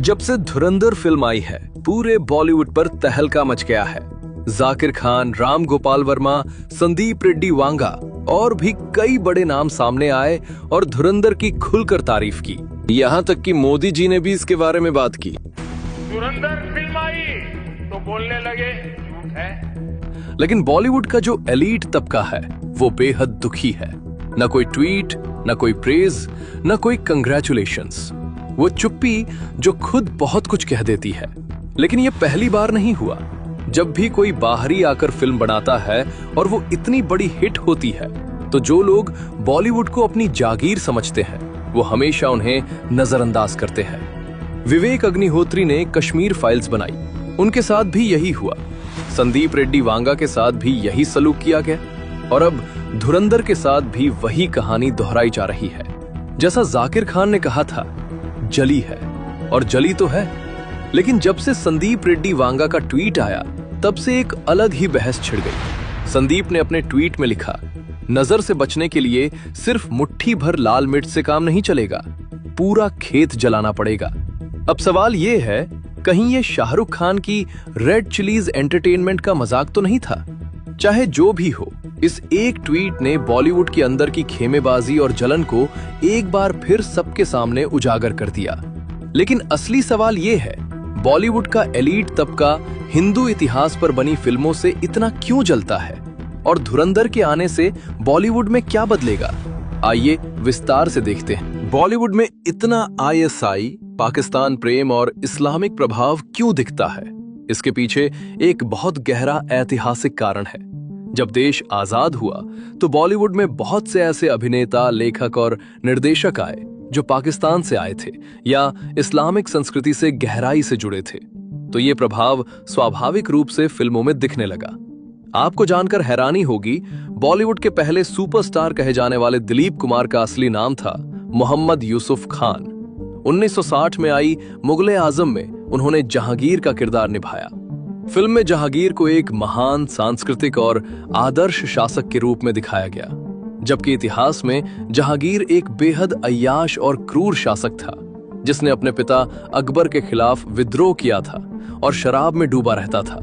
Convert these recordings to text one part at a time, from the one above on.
जब से धुरंधर फिल्म आई है, पूरे बॉलीवुड पर तहलका मच गया है। जाकिर खान, राम गोपाल वर्मा, संदीप रेड्डी वांगा और भी कई बड़े नाम सामने आए और धुरंधर की खुलकर तारीफ की। यहाँ तक कि मोदी जी ने भी इसके बारे में बात की। धुरंधर फिल्म आई तो बोलने लगे झूठ है। लेकिन बॉलीवुड का जो एलीट तबका है वो बेहद दुखी है। न कोई ट्वीट, न कोई प्रेज, न कोई कंग्रेचुलेशंस। वो चुप्पी जो खुद बहुत कुछ कह देती है। लेकिन ये पहली बार नहीं हुआ। जब भी कोई बाहरी आकर फिल्म बनाता है और वो इतनी बड़ी हिट होती है, तो जो लोग बॉलीवुड को अपनी जागीर समझते हैं वो हमेशा उन्हें नजरअंदाज करते हैं। विवेक अग्निहोत्री ने कश्मीर फाइल्स बनाई, उनके साथ भी यही हुआ। संदीप रेड्डी वांगा के साथ भी यही सलूक किया गया और अब धुरंधर के साथ भी वही कहानी दोहराई जा रही है। जैसा जाकिर खान ने कहा था, जली है और जली तो है। लेकिन जब से संदीप रेड्डी वांगा का ट्वीट आया, तब से एक अलग ही बहस छिड़ गई। संदीप ने अपने ट्वीट में लिखा, नजर से बचने के लिए सिर्फ मुट्ठी भर लाल मिर्च से काम नहीं चलेगा, पूरा खेत जलाना पड़ेगा। अब सवाल ये है, कहीं ये शाहरुख खान की रेड चिलीज एंटरटेनमेंट का मजाक तो नहीं था? चाहे जो भी हो, इस एक ट्वीट ने बॉलीवुड के अंदर की खेमेबाजी और जलन को एक बार फिर सबके सामने उजागर कर दिया। लेकिन असली सवाल ये है, बॉलीवुड का एलीट तबका हिंदू इतिहास पर बनी फिल्मों से इतना क्यों जलता है और धुरंधर के आने से बॉलीवुड में क्या बदलेगा? आइए विस्तार से देखते हैं। बॉलीवुड में इतना आईएसआई, पाकिस्तान प्रेम और इस्लामिक प्रभाव क्यों दिखता है? इसके पीछे एक बहुत गहरा ऐतिहासिक कारण है। जब देश आजाद हुआ तो बॉलीवुड में बहुत से ऐसे अभिनेता, लेखक और निर्देशक आए जो पाकिस्तान से आए थे या इस्लामिक संस्कृति से गहराई से जुड़े थे। तो ये प्रभाव स्वाभाविक रूप से फिल्मों में दिखने लगा। आपको जानकर हैरानी होगी, बॉलीवुड के पहले सुपरस्टार कहे जाने वाले दिलीप कुमार का असली नाम था मोहम्मद यूसुफ खान। 1960 में आई मुगले आजम में उन्होंने जहांगीर का किरदार निभाया। फिल्म में जहांगीर को एक महान सांस्कृतिक और आदर्श शासक के रूप में दिखाया गया, जबकि इतिहास में जहांगीर एक बेहद अय्याश और क्रूर शासक था, जिसने अपने पिता अकबर के खिलाफ विद्रोह किया था और शराब में डूबा रहता था।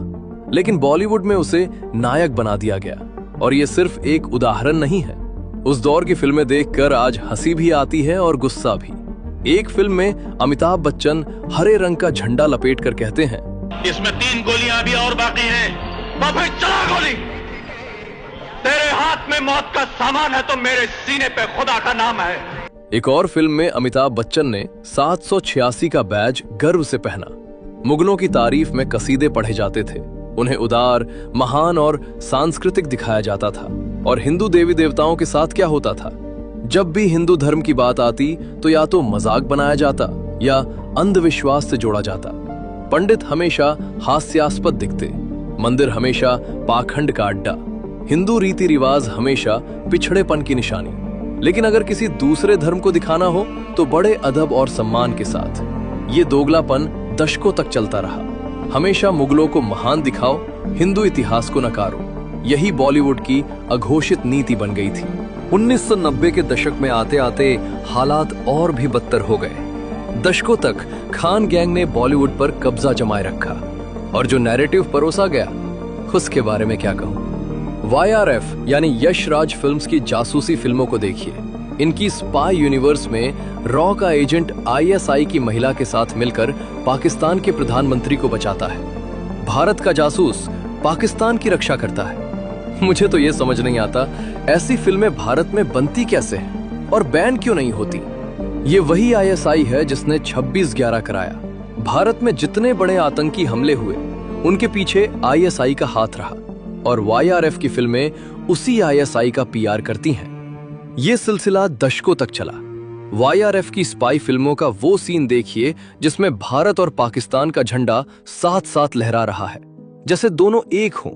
लेकिन बॉलीवुड में उसे नायक बना दिया गया। और ये सिर्फ एक उदाहरण नहीं है। उस दौर की फिल्में देखकर आज हंसी भी आती है और गुस्सा भी। एक फिल्म में अमिताभ बच्चन हरे रंग का झंडा लपेट कर कहते हैं, इसमें 3 गोलियां अभी और बाकी हैं, तो फिर चला गोली। तेरे हाथ में मौत का सामान है तो मेरे सीने पे खुदा का नाम है। एक और फिल्म में अमिताभ बच्चन ने 786 का बैज गर्व से पहना। मुगलों की तारीफ में कसीदे पढ़े जाते थे, उन्हें उदार, महान और सांस्कृतिक दिखाया जाता था। और हिंदू देवी देवताओं के साथ क्या होता था? जब भी हिंदू धर्म की बात आती तो या तो मजाक बनाया जाता या अंधविश्वास से जोड़ा जाता। पंडित हमेशा हास्यास्पद दिखते, मंदिर हमेशा पाखंड का अड्डा, हिंदू रीति रिवाज हमेशा पिछड़ेपन की निशानी। लेकिन अगर किसी दूसरे धर्म को दिखाना हो तो बड़े अदब और सम्मान के साथ। ये दोगलापन दशकों तक चलता रहा। हमेशा मुगलों को महान दिखाओ, हिंदू इतिहास को नकारो। यही बॉलीवुड की अघोषित नीति बन गई थी। 1990 के दशक में आते आते हालात और भी बदतर हो गए। दशकों तक खान गैंग ने बॉलीवुड पर कब्जा जमाए रखा और जो नैरेटिव परोसा गया उसके बारे में क्या कहूं। YRF यानी यश राज फिल्म्स की जासूसी फिल्मों को देखिए। इनकी स्पाई यूनिवर्स में रॉ का एजेंट ISI की महिला के साथ मिलकर पाकिस्तान के प्रधानमंत्री को बचाता है। भारत का जासूस पाकिस्तान की रक्षा करता है। मुझे तो ये समझ नहीं आता, ऐसी फिल्में भारत में बनती कैसे हैं और बैन क्यों नहीं होती। ये वही ISI है जिसने 26/11 कराया। भारत में जितने बड़े आतंकी हमले हुए उनके पीछे ISI का हाथ रहा और YRF की फिल्में उसी ISI का PR करती हैं। ये सिलसिला दशकों तक चला। YRF की स्पाई फिल्मों का वो सीन देखिए जिसमें भारत और पाकिस्तान का झंडा साथ साथ लहरा रहा है, जैसे दोनों एक हों,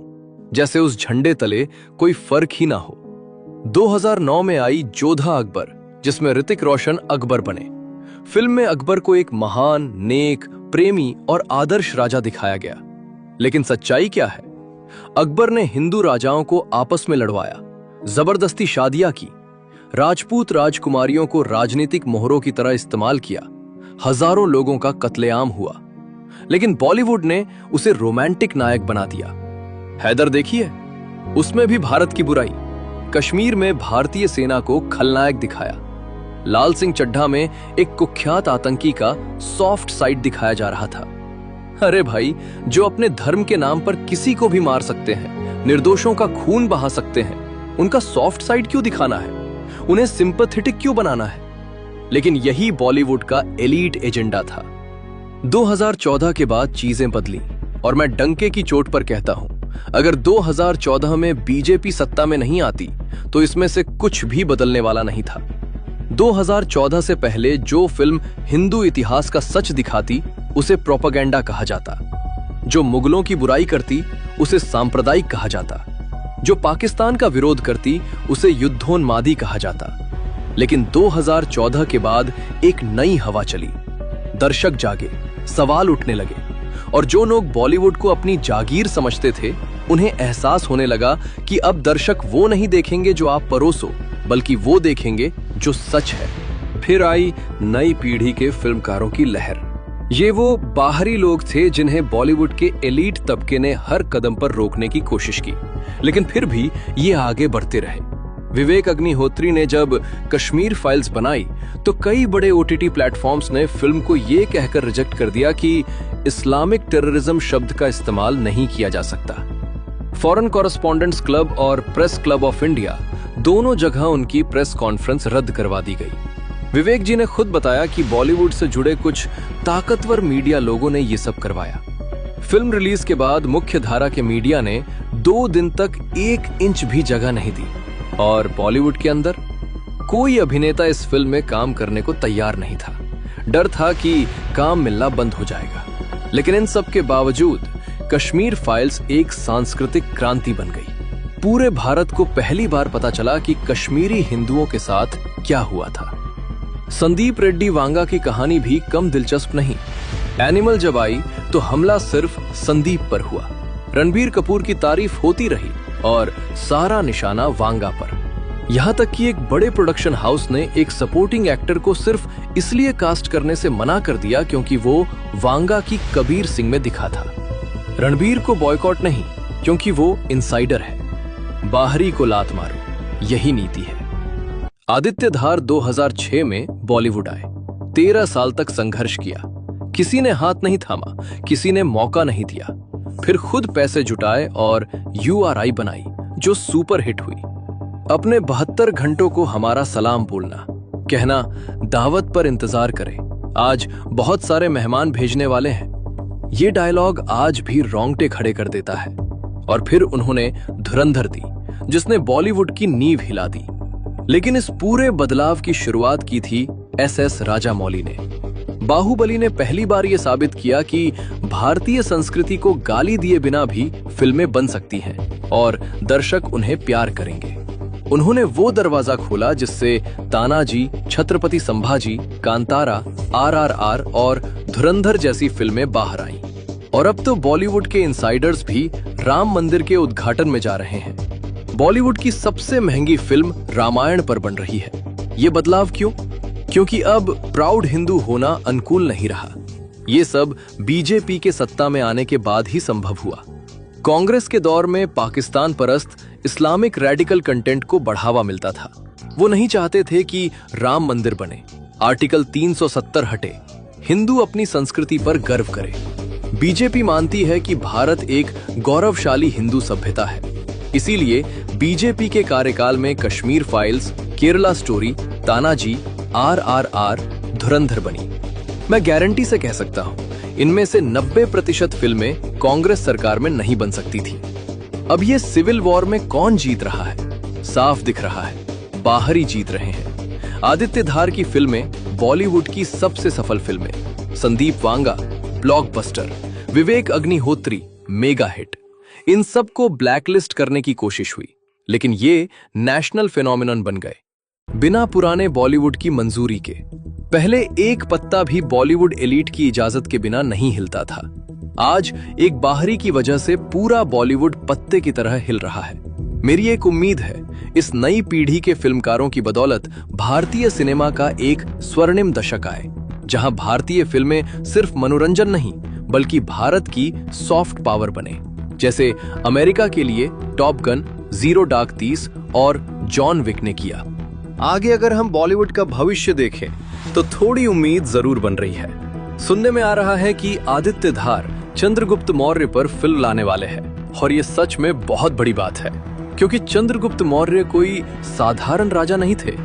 जैसे उस झंडे तले कोई फर्क ही ना हो। 2009 में आई जोधा अकबर, जिसमें ऋतिक रोशन अकबर बने। फिल्म में अकबर को एक महान, नेक, प्रेमी और आदर्श राजा दिखाया गया। लेकिन सच्चाई क्या है? अकबर ने हिंदू राजाओं को आपस में लड़वाया, जबरदस्ती शादियां की, राजपूत राजकुमारियों को राजनीतिक मोहरों की तरह इस्तेमाल किया, हजारों लोगों का कत्लेआम हुआ, लेकिन बॉलीवुड ने उसे रोमांटिक नायक बना दिया। हैदर देखिए, उसमें भी भारत की बुराई। कश्मीर में भारतीय सेना को खलनायक दिखाया। लाल सिंह चड्ढा में एक कुख्यात आतंकी का सॉफ्ट साइड दिखाया जा रहा था। अरे भाई, जो अपने धर्म के नाम पर किसी को भी मार सकते हैं, निर्दोषों का खून बहा सकते हैं, उनका सॉफ्ट साइड क्यों दिखाना है? उन्हें सिंपैथेटिक क्यों बनाना है? लेकिन यही बॉलीवुड का एलीट एजेंडा था। 2014 के बाद चीजें बदली, और मैं डंके की चोट पर कहता हूं, अगर 2014 में बीजेपी सत्ता में नहीं आती तो इसमें से कुछ भी बदलने वाला नहीं था। 2014 से पहले जो फिल्म हिंदू इतिहास का सच दिखाती उसे प्रोपेगेंडा कहा जाता, जो मुगलों की बुराई करती उसे सांप्रदायिक कहा जाता, जो पाकिस्तान का विरोध करती उसे युद्धोन्मादी कहा जाता। लेकिन 2014 के बाद एक नई हवा चली, दर्शक जागे, सवाल उठने लगे, और जो लोग बॉलीवुड को अपनी जागीर समझते थे उन्हें एहसास होने लगा कि अब दर्शक वो नहीं देखेंगे जो आप परोसो, बल्कि वो देखेंगे जो सच है। फिर आई नई पीढ़ी के फिल्मकारों की लहर। ये वो बाहरी लोग थे जिन्हें बॉलीवुड के एलीट तबके ने हर कदम पर रोकने की कोशिश की, लेकिन फिर भी ये आगे बढ़ते रहे। विवेक अग्निहोत्री ने जब कश्मीर फाइल्स बनाई तो कई बड़े ओटीटी प्लेटफॉर्म्स ने फिल्म को ये कहकर रिजेक्ट कर दिया कि इस्लामिक टेररिज्म शब्द का इस्तेमाल नहीं किया जा सकता। फॉरेन कॉरेस्पॉन्डेंट्स क्लब और प्रेस क्लब ऑफ इंडिया दोनों जगह उनकी प्रेस कॉन्फ्रेंस रद्द करवा दी गई। विवेक जी ने खुद बताया कि बॉलीवुड से जुड़े कुछ ताकतवर मीडिया लोगों ने ये सब करवाया। फिल्म रिलीज के बाद मुख्य धारा के मीडिया ने 2 दिन तक 1 इंच भी जगह नहीं दी, और बॉलीवुड के अंदर कोई अभिनेता इस फिल्म में काम करने को तैयार नहीं था। डर था कि काम मिलना बंद हो जाएगा। लेकिन इन सब के बावजूद कश्मीर फाइल्स एक सांस्कृतिक क्रांति बन गई। पूरे भारत को पहली बार पता चला कि कश्मीरी हिंदुओं के साथ क्या हुआ था। संदीप रेड्डी वांगा की कहानी भी कम दिलचस्प नहीं। एनिमल जब आई तो हमला सिर्फ संदीप पर हुआ। रणबीर कपूर की तारीफ होती रही और सारा निशाना वांगा पर। यहां तक कि एक बड़े प्रोडक्शन हाउस ने एक सपोर्टिंग एक्टर को सिर्फ इसलिए कास्ट करने से मना कर दिया क्योंकि वो वांगा की कबीर सिंह में दिखा था। रणबीर को बॉयकॉट नहीं, क्योंकि वो इनसाइडर है। बाहरी को लात मारो, यही नीति है। आदित्य धार 2006 में बॉलीवुड आए। 13 साल तक संघर्ष किया। किसी ने हाथ नहीं थामा, किसी ने मौका नहीं दिया। फिर खुद पैसे जुटाए और URI बनाई, जो सुपर हिट हुई। अपने 72 घंटों को हमारा सलाम बोलना, कहना दावत पर इंतजार करें, आज बहुत सारे मेहमान भेजने वाले हैं, ये डायलॉग आज भी रोंगटे खड़े कर देता है। और फिर उन्होंने धुरंधर दी, जिसने बॉलीवुड की नींव हिला दी। लेकिन इस पूरे बदलाव की शुरुआत की थी SS राजामौली ने। बाहुबली ने पहली बार यह साबित किया कि भारतीय संस्कृति को गाली दिए बिना भी फिल्में बन सकती हैं और दर्शक उन्हें प्यार करेंगे। उन्होंने वो दरवाजा खोला जिससे तानाजी, छत्रपति संभाजी, कांतारा, RRR और धुरंधर जैसी फिल्में बाहर आईं। और अब तो बॉलीवुड के इनसाइडर्स भी राम मंदिर के उद्घाटन में जा रहे हैं। बॉलीवुड की सबसे महंगी फिल्म रामायण पर बन रही है। ये बदलाव क्यों? क्योंकि अब प्राउड हिंदू होना अनुकूल नहीं रहा। ये सब बीजेपी के सत्ता में आने के बाद ही संभव हुआ। कांग्रेस के दौर में पाकिस्तान परस्त इस्लामिक रेडिकल कंटेंट को बढ़ावा मिलता था। वो नहीं चाहते थे कि राम मंदिर बने, आर्टिकल 370 हटे, हिंदू अपनी संस्कृति पर गर्व करे। बीजेपी मानती है कि भारत एक गौरवशाली हिंदू सभ्यता है। इसीलिए बीजेपी के कार्यकाल में Kashmir files, Kerala story, Tanaji, RRR, धुरंधर बनी। मैं गारंटी से कह सकता हूं, इनमें से 90% फिल्में कांग्रेस सरकार में नहीं बन सकती थी। अब ये सिविल वॉर में कौन जीत रहा है? साफ दिख रहा है, बाहरी जीत रहे हैं। आदित्य धार की फिल्में बॉलीवुड की सबसे सफल फिल्में, Sandeep Vanga blockbuster, Vivek Agnihotri mega hit. इन सब को ब्लैकलिस्ट करने की कोशिश हुई, लेकिन ये नेशनल फिनोमिनन बन गए बिना पुराने बॉलीवुड की मंजूरी के। पहले एक पत्ता भी बॉलीवुड एलीट की इजाजत के बिना नहीं हिलता था। आज एक बाहरी की वजह से पूरा बॉलीवुड पत्ते की तरह हिल रहा है। मेरी एक उम्मीद है, इस नई पीढ़ी के फिल्मकारों की बदौलत भारतीय सिनेमा का एक स्वर्णिम दशक आए, जहां भारतीय फिल्में सिर्फ मनोरंजन नहीं बल्कि भारत की सॉफ्ट पावर बने, जैसे अमेरिका के लिए टॉप गन, जीरो डार्क 30 और जॉन विक ने किया। आगे अगर हम बॉलीवुड का भविष्य देखें तो थोड़ी उम्मीद जरूर बन रही है। सुनने में आ रहा है कि आदित्य धार चंद्रगुप्त मौर्य पर फिल्म लाने वाले हैं और ये सच में बहुत बड़ी बात है, क्योंकि चंद्रगुप्त मौर्य कोई साधारण राजा नहीं थे।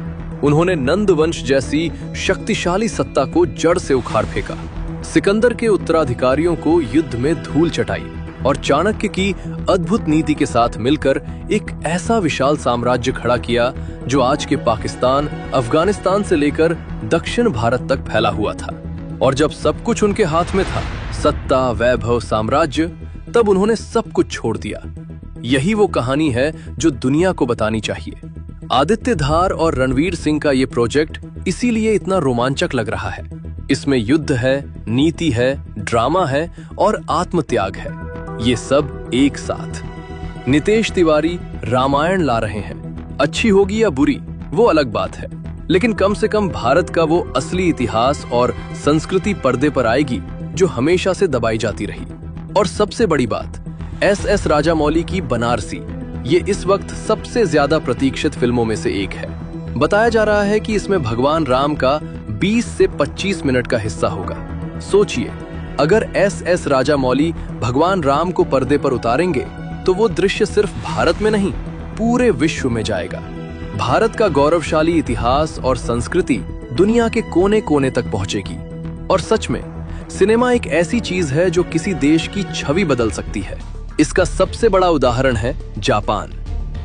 उन्होंने नंद वंश जैसी शक्तिशाली सत्ता को जड़ से उखाड़ फेंका, सिकंदर के उत्तराधिकारियों को युद्ध में धूल चटाई और चाणक्य की अद्भुत नीति के साथ मिलकर एक ऐसा विशाल साम्राज्य खड़ा किया जो आज के पाकिस्तान, अफगानिस्तान से लेकर दक्षिण भारत तक फैला हुआ था। और जब सब कुछ उनके हाथ में था, सत्ता, वैभव, साम्राज्य, तब उन्होंने सब कुछ छोड़ दिया। यही वो कहानी है जो दुनिया को बतानी चाहिए। आदित्य धार और रणवीर सिंह का ये प्रोजेक्ट इसीलिए इतना रोमांचक लग रहा है। इसमें युद्ध है, नीति है, ड्रामा है और आत्मत्याग है, ये सब एक साथ। नितेश तिवारी रामायण ला रहे हैं। अच्छी होगी या बुरी वो अलग बात है, लेकिन कम से कम भारत का वो असली इतिहास और संस्कृति पर्दे पर आएगी जो हमेशा से दबाई जाती रही। और सबसे बड़ी बात, एस राजामौली की बनारसी, ये इस वक्त सबसे ज्यादा प्रतीक्षित फिल्मों में से एक है। बताया जा रहा है कि इसमें भगवान राम का 20 से 25 मिनट का हिस्सा होगा। सोचिए, अगर एस राजामौली भगवान राम को पर्दे पर उतारेंगे तो वो दृश्य सिर्फ भारत में नहीं, पूरे विश्व में जाएगा। भारत का गौरवशाली इतिहास और संस्कृति दुनिया के कोने कोने तक पहुंचेगी। और सच में सिनेमा एक ऐसी चीज है जो किसी देश की छवि बदल सकती है। इसका सबसे बड़ा उदाहरण है जापान।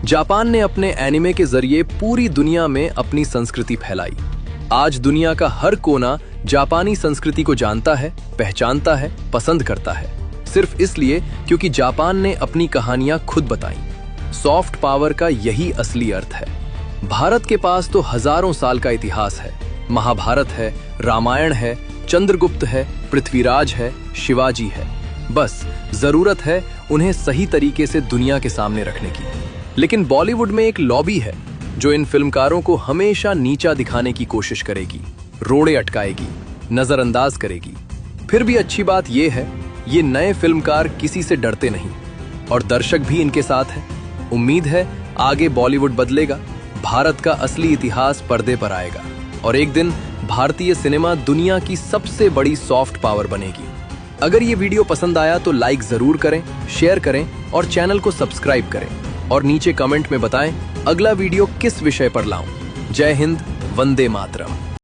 जापान ने अपने एनिमे के जरिए पूरी दुनिया में अपनी संस्कृति फैलाई। आज दुनिया का हर कोना जापानी संस्कृति को जानता है, पहचानता है, पसंद करता है, सिर्फ इसलिए क्योंकि जापान ने अपनी कहानियां खुद बताई। सॉफ्ट पावर का यही असली अर्थ है। भारत के पास तो हजारों साल का इतिहास है। महाभारत है, रामायण है, चंद्रगुप्त है, पृथ्वीराज है, शिवाजी है। बस जरूरत है उन्हें सही तरीके से दुनिया के सामने रखने की। लेकिन बॉलीवुड में एक लॉबी है जो इन फिल्मकारों को हमेशा नीचा दिखाने की कोशिश करेगी, रोड़े अटकाएगी, नजरअंदाज करेगी। फिर भी अच्छी बात यह है, ये नए फिल्मकार किसी से डरते नहीं और दर्शक भी इनके साथ है। उम्मीद है आगे बॉलीवुड बदलेगा, भारत का असली इतिहास पर्दे पर आएगा और एक दिन भारतीय सिनेमा दुनिया की सबसे बड़ी सॉफ्ट पावर बनेगी। अगर ये वीडियो पसंद आया तो लाइक जरूर करें, शेयर करें और चैनल को सब्सक्राइब करें और नीचे कमेंट में बताएं अगला वीडियो किस विषय पर लाऊं। जय हिंद, वंदे मातरम।